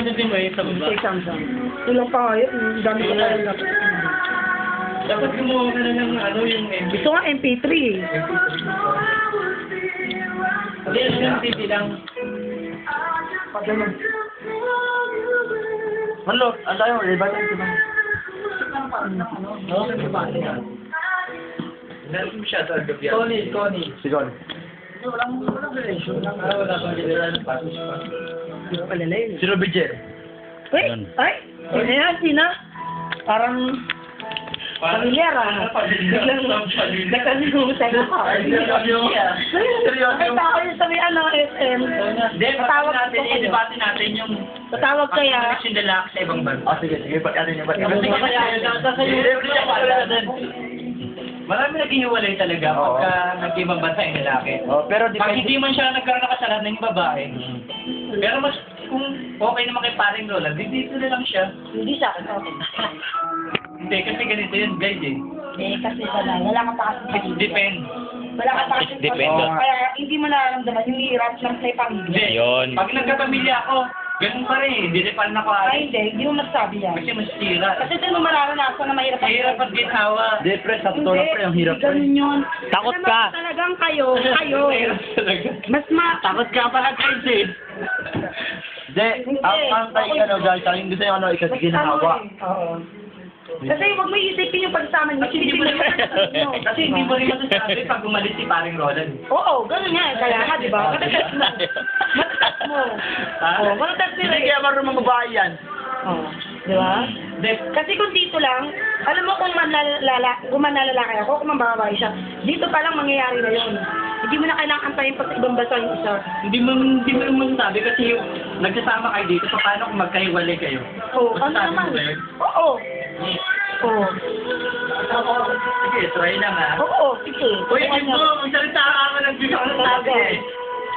pindutin mo yung sa baba. Sa Samsung. Ilang pa nga yun. Ang dami ko na lang. Dapat gumawa ka na ng ano yung MP. Gusto nga MP3 eh. Hindi, yung MP lang. Pagano'n. Ano? Ano tayo? Iba tayo ito bang? Oo, sa baba niya. Meron mo siya sa gabi. Connie. Sigon. Walang relation. Wala pang general ng patos pa. Hindi ko palala yun. Si Robiger. Wait, ay! Ayan, Sina. Parang familiar ah. Biglang nakalimutan ako. Seryoso. Nakita ko yung sabi ano, SM. Hindi, Tatawag natin, ko kayo. i-debate natin yung Tatawag kaya. connection lalaki sa ibang bansa. Sige. Ba't natin yung ba't Kasi marami naghihiwalay talaga Oo. pagka nag-ibang bansa yung lalaki. Oh, pero Pag hindi man siya nagkaroon ng kasalanan ng babae, pero mas kung okay naman kay paring Roland, dito na lang siya. Hindi sa akin, okay. Hindi, kasi ganito yun, guys eh. Eh, kasi wala ka pa kasi. It depends. Wala ka pa kasi. Depende. Kaya hindi mo nararamdaman yung hirap ng sa pamilya. Hindi. Yun. Pag nagkapamilya ako, ganun pa rin. Hindi rin pala ako Ay, hindi mo masasabi yan. kasi masira. Kasi doon mo mararanasan na mahirap. Mahirap ang ginawa. Hindi, pre, sa totoo lang, pre, ang hirap, pre. Ganun yun. Takot Alam mo, ka. Talagang kayo. Mahirap talaga. Mas Takot ka pala guys eh. Hindi, ang tayo ano guys, ang gusto yung ano, ikas ginawa. Oo. Kasi huwag mo isipin yung pagsama niyo. Kasi hindi mo rin kasi hindi mo rin masasabi pag umalis si paring Roland. Oo, ganun nga. Kaya nga, di ba? Matatas mo. Matatas mo. Oo, matatas Hindi nila. kaya marunong babae yan. Oo. Di ba? Kasi kung dito lang, alam mo kung manlalaki ako, kung mababae siya, dito pa lang mangyayari na yun. Hindi mo na kailangan antayin pa sa ibang bansa yung isa. Hindi mo rin masasabi kasi yung nagsasama kayo dito, paano kung magkahiwalay kayo? Oo, ano Masasabi naman? mo ba yun? Oo. Oo. Sige, try lang ha. Oo, sige. Uy, hindi mo, magsalita ka naman ng bigyan ng sabi eh.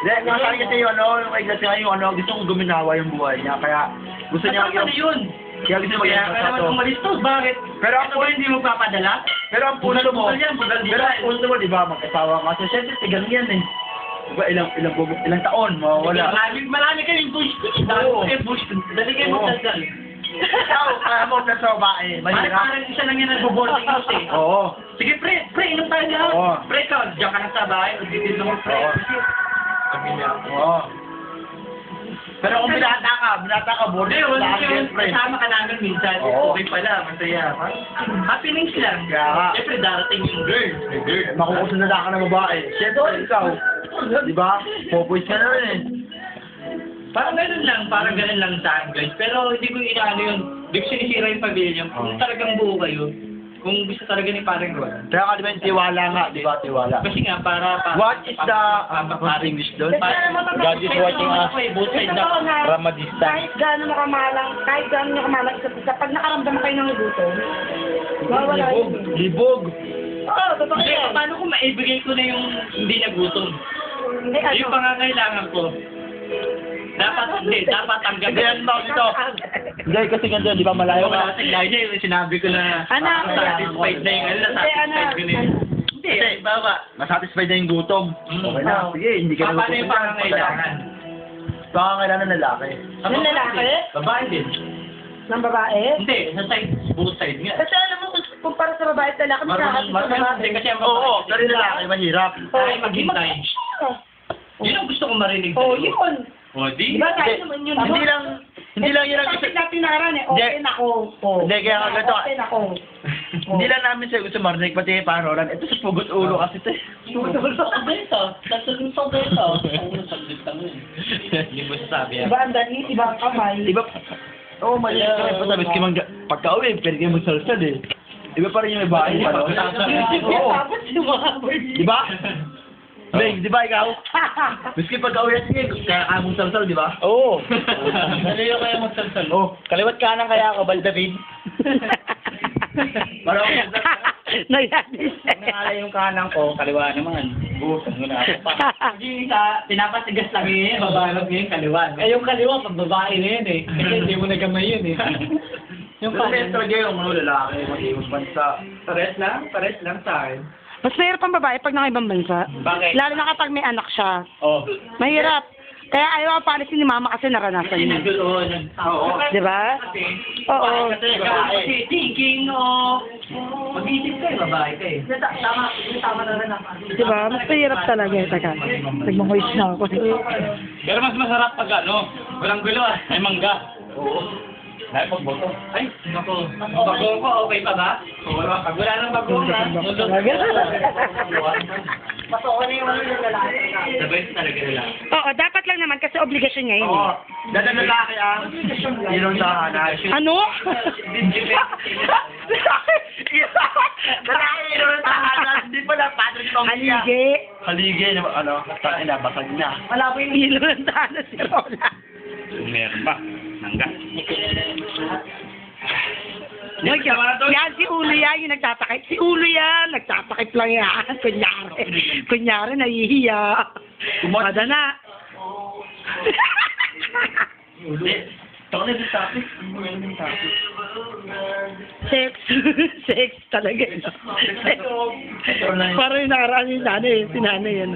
Hindi, nasabi kasi yung ano, yung kasi nga yung ano, gusto kong guminawa yung buhay niya, kaya gusto niya Kasama na yun. Kaya gusto niya Kaya maging ka naman to. umalis to, bakit? Pero Ako ba hindi mo papadala? Pero ang puso mo, Bugal yan, bugal pero ang puso mo, di ba, mag-asawa ka. So, syempre, tigang yan eh. Diba, ilang taon, mawawala. Marami kayong bush. Oo. Bush. Dali kayo Oo. magdasal. Ikaw, kaya mo na sa babae, mahirap. Parang isa lang yan nagbo-boarding house eh. Oo. Sige, pre, inom tayo na. Oo. Pre, ikaw, diyan ka na sa bahay, magtitid mo, pre. Oo. Pamilya. Oo. Pero kung binata ka, Hindi, boarding wala sa yung girlfriend. kasama ka namin minsan. Oo. Okay pala, masaya. Happenings lang. Kaya nga. Siyempre, darating yung girl. May girl. Makukusunod ka ng babae. Siyempre, ikaw. Di ba? Popoys ka na rin eh. Parang ganun lang sa akin, guys. Pero hindi ko inaano yun. Hindi ko sinisira yung pamilya. Kung talagang buo kayo, kung gusto talaga ni parang Roland. Kaya ka, di ba, yung tiwala nga, di ba, tiwala. Kasi nga, para What is the, what's English doon? God is watching us Both sides na. from a distance. Kahit gano'n mo kamalang, kahit gano'n mo kamalang isa't isa, pag nakaramdam kayo ng gutom, mawala yun. Libog. Oo, totoo Hindi, yan. paano kung maibigay ko na yung hindi nagutom? Hindi, ano? Yung pangangailangan ko. Dapat tanggapin. Ganyan ba ito? Hindi, kasi ganito, di ba, malayo Wala ka. sa gaya yung sinabi ko na Ano? satisfied na yung satisfied ko na yun. Hindi, baba. Masatisfied na yung gutom. Okay na, Oo. sige, hindi ka na Paano yung pangangailangan? Pangangailangan ng lalaki. Yung lalaki? Babae din. Ng babae? Hindi, sa side, both side nga. Kasi alam mo, kung para sa babae at lalaki, Marunong, magkakasip sa babae. kasi ang babae. Oo, pero yung lalaki, mahirap. Ay, maghintay. Yun ang gusto kong marinig. Oo, yun. O, di. Diba tayo naman yun? Hindi lang yun ang gusto. Kasi natin naran eh, open ako. Oo. Hindi, kaya nga ganito. Open ako. Hindi lang namin siya gusto marinig, pati parang Roland. Ito sa pugot ulo kasi ito eh. Hindi mo sasabi yan. Diba ang dali, diba ang kamay? Di ba? Oo, mali ka rin pa sabi. Pagka-uwi, pwede kayo magsalsal eh. Di ba pa rin yung may bahay? Ano? Oo. Tapos yung mga words. Di ba? Beng, di ba ikaw? Miski pagka-uwi, sige, kaya ka mong salsal, di ba? Oo. Naliyo kayo magsalsal. Oo. Kaliwat kanan kaya ako, Baldabin. Parang Nagdadis. Nangalay yung kanan ko, kaliwa naman. Busan mo na ako pa. Hindi sa pinapatigas lang yun, babalog yun, kaliwan. Eh, yung kaliwa, pag babae na yun eh. Kasi hindi mo nagamay yun eh. yung kasi talaga yung mga lalaki, mag-iwas bansa. Pares lang sa akin. Mas mahirap ang babae pag nakaibang bansa. Bakit? Lalo na kapag may anak siya. Oh. Mahirap. Kaya ayaw ang policy ni mama kasi naranasan Kasi niya. nagdulo, Oo. Di ba? Kasi, Oo. kasi thinking of, mag-isip ka babae ka eh. Tama na rin ako. Di ba? Mas mahirap talaga. Teka, nagmamoist na ako. Pero mas masarap pag ano, Walang gulo ah. may mangga. Oo. Dahil pagboto. Ay, nako. Bagong ko, okay pa ba? Wala. Pag wala nang bagong ha, mulot. The best talaga nila. Oo, dapat lang naman kasi obligasyon niya yun. Oo. Eh. Dahil ang lalaki ang yun sa hanay. Ano? Lalaki yun sa hanay. Hindi pala padre kong Haligi. Haligi, ano, tangin na, basag na. Wala ko yung hilo ng tana si Rola. Meron ba? Mangga. Oy, yan, si Ulo yan, yung nagtatakip. Si Ulo yan, nagtatakip lang yan. Kunyari, nahihiya. Kumada na. Ito na yung topic. Ano yung topic? Sex. Sex talaga. No? Parang yung nakaraan yung nanay, si nanay yan.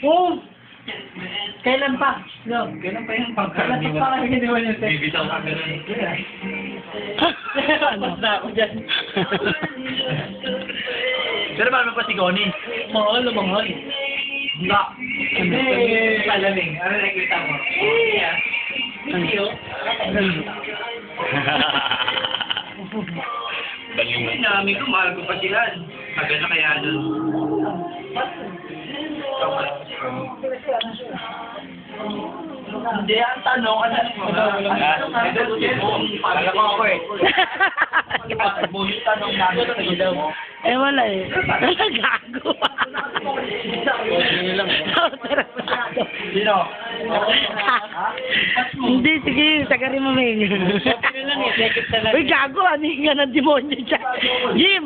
Oh! Kailan pa? No, kailan pa yung pagkakas? Parang hindi mo yung sex. Bibitaw ka ganun. Ano? Na ako dyan. Pero paano pa si Connie? Mahal na mahal. Nga. Hindi. Palaming. Ano nakikita mo? Yeah. Hindi oh. Baling Yung namin ko, mahal ko pa sila. Tagal na kaya nun. Hindi, ang tanong, ano mo? Alam mo ako eh. Yung tanong namin, Eh, wala eh. Gago. Sino? Hindi, sige, sagarin mo, Ming. Uy, gago, ano yung nga ng demonyo dyan? Jim!